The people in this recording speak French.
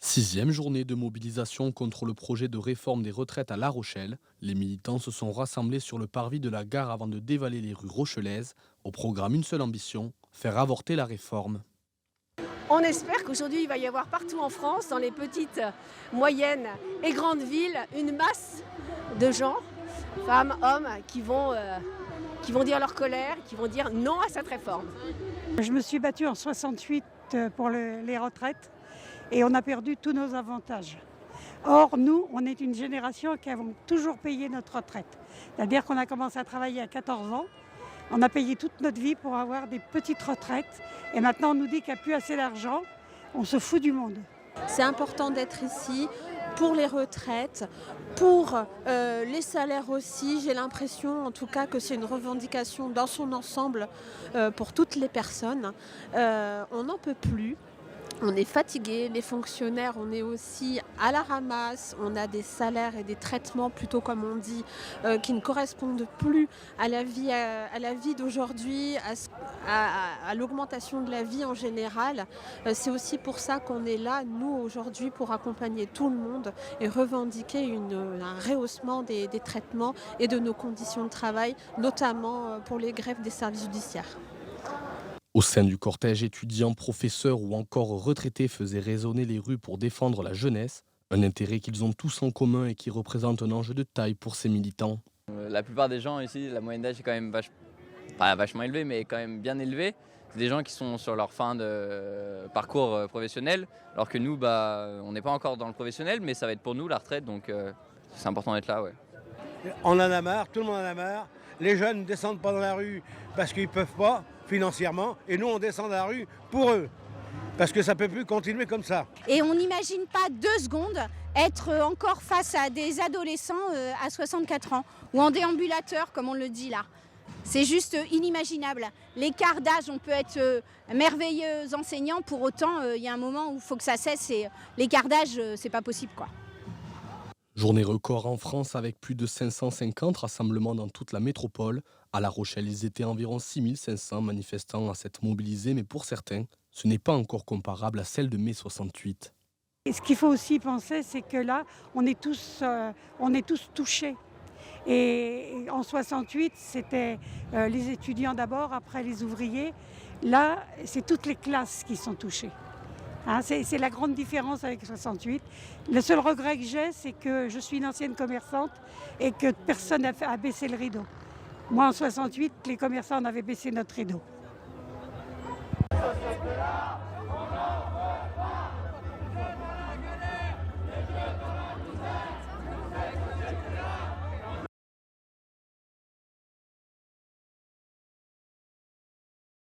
Sixième journée de mobilisation contre le projet de réforme des retraites à La Rochelle. Les militants se sont rassemblés sur le parvis de la gare avant de dévaler les rues rochelaises. Au programme, une seule ambition, faire avorter la réforme. On espère qu'aujourd'hui, il va y avoir partout en France, dans les petites, moyennes et grandes villes, une masse de gens, femmes, hommes, qui vont dire leur colère, qui vont dire non à cette réforme. Je me suis battue en 68 pour les retraites et on a perdu tous nos avantages. Or, nous, on est une génération qui avons toujours payé notre retraite. C'est-à-dire qu'on a commencé à travailler à 14 ans, on a payé toute notre vie pour avoir des petites retraites et maintenant on nous dit qu'il n'y a plus assez d'argent, on se fout du monde. C'est important d'être ici pour les retraites, pour les salaires aussi. J'ai l'impression en tout cas que c'est une revendication dans son ensemble pour toutes les personnes. On n'en peut plus. On est fatigué, les fonctionnaires, on est aussi à la ramasse, on a des salaires et des traitements, plutôt comme on dit, qui ne correspondent plus à la vie d'aujourd'hui, à l'augmentation de la vie en général. C'est aussi pour ça qu'on est là, nous, aujourd'hui, pour accompagner tout le monde et revendiquer un rehaussement des traitements et de nos conditions de travail, notamment pour les greffes des services judiciaires. Au sein du cortège, étudiants, professeurs ou encore retraités faisaient résonner les rues pour défendre la jeunesse, un intérêt qu'ils ont tous en commun et qui représente un enjeu de taille pour ces militants. La plupart des gens ici, la moyenne d'âge est quand même pas vachement élevée, mais quand même bien élevée. C'est des gens qui sont sur leur fin de parcours professionnel, alors que nous, on n'est pas encore dans le professionnel, mais ça va être pour nous la retraite, donc c'est important d'être là. Ouais. On en a marre, tout le monde en a marre. Les jeunes ne descendent pas dans la rue parce qu'ils ne peuvent pas financièrement, et nous on descend dans la rue pour eux, parce que ça ne peut plus continuer comme ça. Et on n'imagine pas 2 secondes être encore face à des adolescents à 64 ans, ou en déambulateur comme on le dit là. C'est juste inimaginable. L'écart d'âge, on peut être merveilleux enseignant, pour autant il y a un moment où il faut que ça cesse, et l'écart d'âge, c'est pas possible quoi. Journée record en France avec plus de 550 rassemblements dans toute la métropole. À La Rochelle, ils étaient environ 6500 manifestants à s'être mobilisés, mais pour certains, ce n'est pas encore comparable à celle de mai 68. Et ce qu'il faut aussi penser, c'est que là, on est tous touchés. Et en 68, c'était les étudiants d'abord, après les ouvriers. Là, c'est toutes les classes qui sont touchées. Hein, c'est la grande différence avec 68. Le seul regret que j'ai, c'est que je suis une ancienne commerçante et que personne n'a baissé le rideau. Moi, en 68, les commerçants, on avait baissé notre rideau.